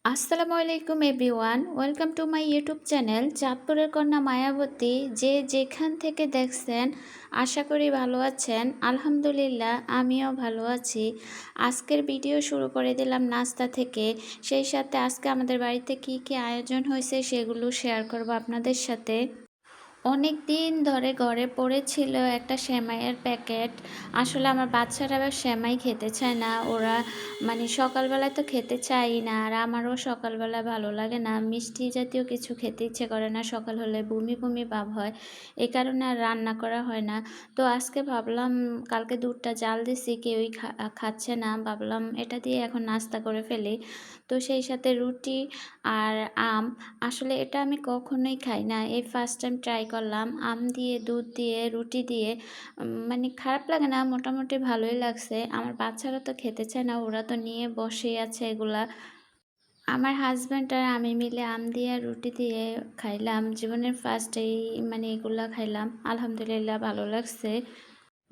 আসসালামু আলাইকুম everyone, welcome to my YouTube channel চাঁদপুরের কন্যা মায়াবতী। যে যেখান থেকে দেখছেন আশা করি ভালো আছেন। আলহামদুলিল্লাহ আমিও ভালো আছি। আজকের ভিডিও শুরু করে দিলাম নাস্তা থেকে, সেই সাথে আজকে আমাদের বাড়িতে কি কি আয়োজন হয়েছে সেগুলো শেয়ার করব আপনাদের সাথে। অনেক দিন ধরে ঘরে পড়েছিল একটা সেমাইয়ের প্যাকেট। আসলে আমার বাচ্চারা আবার সেমাই খেতে চায় না, ওরা সকালবেলায় তো খেতে চায়ই না, আর আমারও সকালবেলা ভালো লাগে না, মিষ্টি জাতীয় কিছু খেতে ইচ্ছে করে না, সকাল হলে বমি বমি ভাব হয়, এই কারণে আর রান্না করা হয় না। তো আজকে ভাবলাম, কালকে দুধটা জাল দিছি, কেউই খাচ্ছে না, ভাবলাম এটা দিয়ে এখন নাস্তা করে ফেলি। তো সেই সাথে রুটি আর আম। আসলে এটা আমি কখনোই খাই না, এই ফার্স্ট টাইম ট্রাই করলাম আম দিয়ে দুধ দিয়ে রুটি দিয়ে। খারাপ লাগে না, মোটামুটি ভালোই লাগছে। আমার বাচ্চারা তো খেতে চায় না, ওরা তো নিয়ে বসেই আছে এগুলা। আমার হাজব্যান্ড আর আমি মিলে আম দিয়ে আর রুটি দিয়ে খাইলাম, জীবনের ফার্স্ট এই এগুলা খাইলাম। আলহামদুলিল্লাহ ভালো লাগছে।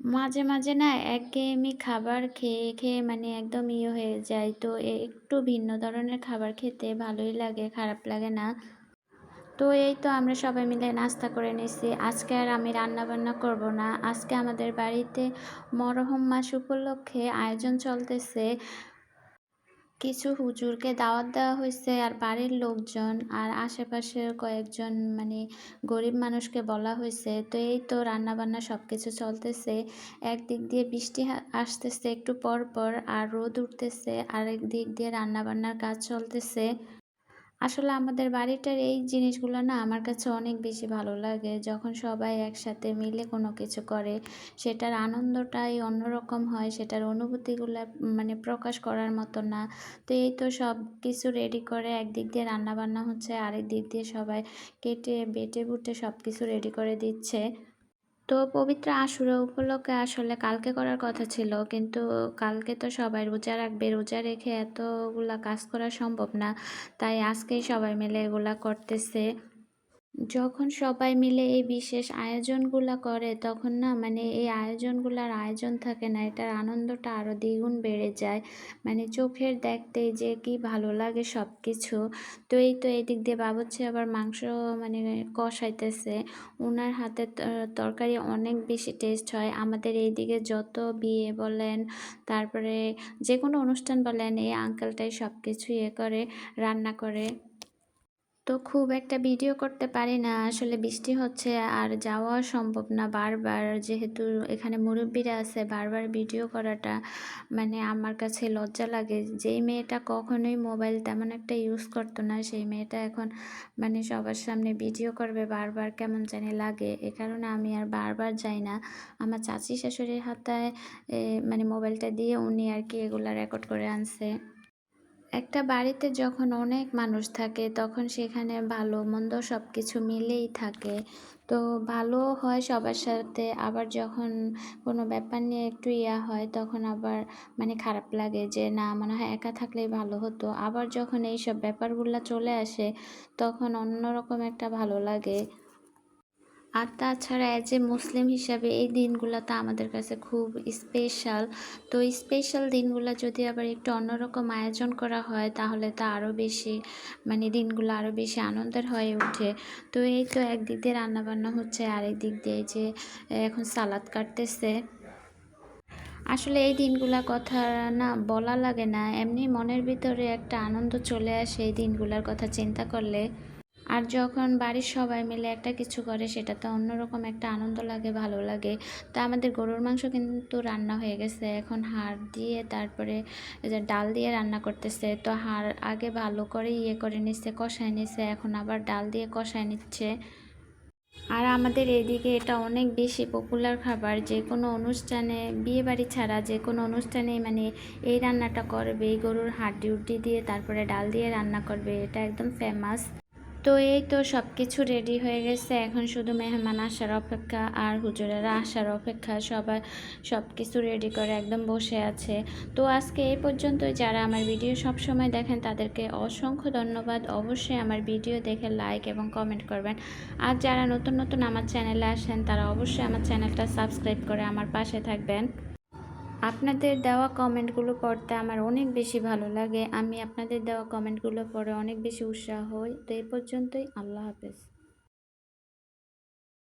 মাঝে মাঝে না একঘেয়েমি খাবার খেয়ে খেয়ে একদম হয়ে যায়, তো একটু ভিন্ন ধরনের খাবার খেতে ভালোই লাগে, খারাপ লাগে না। তো এই তো আমরা সবাই মিলে নাস্তা করে নিছি। আজকে আর আমি রান্না বান্না করব না, আজকে আমাদের বাড়িতে মরহম মাস উপলক্ষে আয়োজন চলতেছে। কিছু হুজুরকে দাওয়াত দেওয়া হয়েছে, আর বাড়ির লোকজন আর আশেপাশের কয়েকজন গরিব মানুষকে বলা হয়েছে। তো এই তো রান্না বান্না সব কিছু চলতেছে। একদিক দিয়ে বৃষ্টি আসতেছে একটু পর পর, আর রোদ উঠতেছে, আর একদিক দিয়ে রান্না বান্নার কাজ চলতেছে। আসলে আমাদের বাড়িটার এই জিনিসগুলো না আমার কাছে অনেক বেশি ভালো লাগে। যখন সবাই একসাথে মিলে কোনো কিছু করে, সেটার আনন্দটাই অন্যরকম হয়, সেটার অনুভূতিগুলো প্রকাশ করার মতো না। তো এই তো সব কিছু রেডি করে একদিক দিয়ে রান্না বান্না হচ্ছে, আরেক দিক দিয়ে সবাই কেটে বেটে বুটে সব কিছু রেডি করে দিচ্ছে। তো পবিত্র আশুরা উপলক্ষে আসলে কালকে করার কথা ছিল, কিন্তু কালকে তো সবাই রোজা রাখবে, রোজা রেখে এতগুলা কাজ করা সম্ভব না, তাই আজকেই সবাই মিলে এগুলা করতেছে। যখন সবাই মিলে এই বিশেষ আয়োজনগুলা করে, তখন না এই আয়োজনগুলার আয়োজন থাকে না, এটার আনন্দটা আরও দ্বিগুণ বেড়ে যায়। চোখের দেখতে যে কি ভালো লাগে সব কিছু। তো এই তো এদিক দিয়ে বাবুর্চি আবার মাংস মানে কষাইতেছে। ওনার হাতের তরকারি অনেক বেশি টেস্ট হয়। আমাদের এইদিকে যত বিয়ে বলেন, তারপরে যে কোনো অনুষ্ঠান বলেন, এই আঙ্কেলটাই সব কিছু করে, রান্না করে। তো খুব একটা ভিডিও করতে পারি না, আসলে বৃষ্টি হচ্ছে আর যাওয়া সম্ভব না বারবার, যেহেতু এখানে মুরব্বিরা আছে, বারবার ভিডিও করাটা আমার কাছে লজ্জা লাগে। যেই মেয়েটা কখনোই মোবাইল তেমন একটা ইউজ করতো না, সেই মেয়েটা এখন সবার সামনে ভিডিও করবে, বারবার কেমন জানি লাগে। এ কারণে আমি আর বারবার যাই না। আমার চাচি শাশুড়ির হাতে মোবাইলটা দিয়ে উনি আর কি এগুলা রেকর্ড করে আনছে। একটা বাড়িতে যখন অনেক মানুষ থাকে, তখন সেখানে ভালো মন্দ সব কিছু মিলেই থাকে। তো ভালো হয় সবার সাথে, আবার যখন কোনো ব্যাপার নিয়ে একটু হয়, তখন আবার খারাপ লাগে যে না, মনে হয় একা থাকলেই ভালো হতো। আবার যখন এইসব ব্যাপারগুলো চলে আসে, তখন অন্যরকম একটা ভালো লাগে। আর তাছাড়া অ্যাজ এ মুসলিম হিসাবে এই দিনগুলো তো আমাদের কাছে খুব স্পেশাল। তো স্পেশাল দিনগুলো যদি আবার একটু অন্যরকম আয়োজন করা হয়, তাহলে তো আরও বেশি দিনগুলো আরও বেশি আনন্দের হয়ে ওঠে। তো এই তো একদিক দিয়ে রান্নাবান্না হচ্ছে, আরেক দিক দিয়ে যে এখন সালাদ কাটতেছে। আসলে এই দিনগুলা কথা না বলা লাগে না, এমনি মনের ভিতরে একটা আনন্দ চলে আসে এই দিনগুলার কথা চিন্তা করলে। আর যখন বাড়ির সবাই মিলে একটা কিছু করে, সেটা তো অন্যরকম একটা আনন্দ লাগে, ভালো লাগে। তো আমাদের গরুর মাংস কিন্তু রান্না হয়ে গেছে, এখন হাড় দিয়ে তারপরে যে ডাল দিয়ে রান্না করতেছে। তো হাড় আগে ভালো করে করে নিচ্ছে, কষায় নিচ্ছে, এখন আবার ডাল দিয়ে কষায় নিচ্ছে। আর আমাদের এদিকে এটা অনেক বেশি পপুলার খাবার, যে কোনো অনুষ্ঠানে, বিয়ে বাড়ি ছাড়া যে কোনো অনুষ্ঠানে এই রান্নাটা করবে, এই গরুর হাড্ডি উড্ডি দিয়ে তারপরে ডাল দিয়ে রান্না করবে, এটা একদম ফেমাস। তো এই তো সব কিছু রেডি হয়ে গেছে, এখন শুধু মেহমান আসার অপেক্ষা আর হুজুরেরা আসার অপেক্ষা। সবাই সব কিছু রেডি করে একদম বসে আছে। তো আজকে এই পর্যন্তই। যারা আমার ভিডিও সব সময় দেখেন, তাদেরকে অসংখ্য ধন্যবাদ। অবশ্যই আমার ভিডিও দেখে লাইক এবং কমেন্ট করবেন। আর যারা নতুন নতুন আমার চ্যানেলে আসেন, তারা অবশ্যই আমার চ্যানেলটা সাবস্ক্রাইব করে আমার পাশে থাকবেন। আপনাদের দেওয়া কমেন্টগুলো পড়তে আমার অনেক বেশি ভালো লাগে। আমি আপনাদের দেওয়া কমেন্টগুলো পড়ে অনেক বেশি উৎসাহ হই। তো এই পর্যন্তই। আল্লাহ হাফেজ।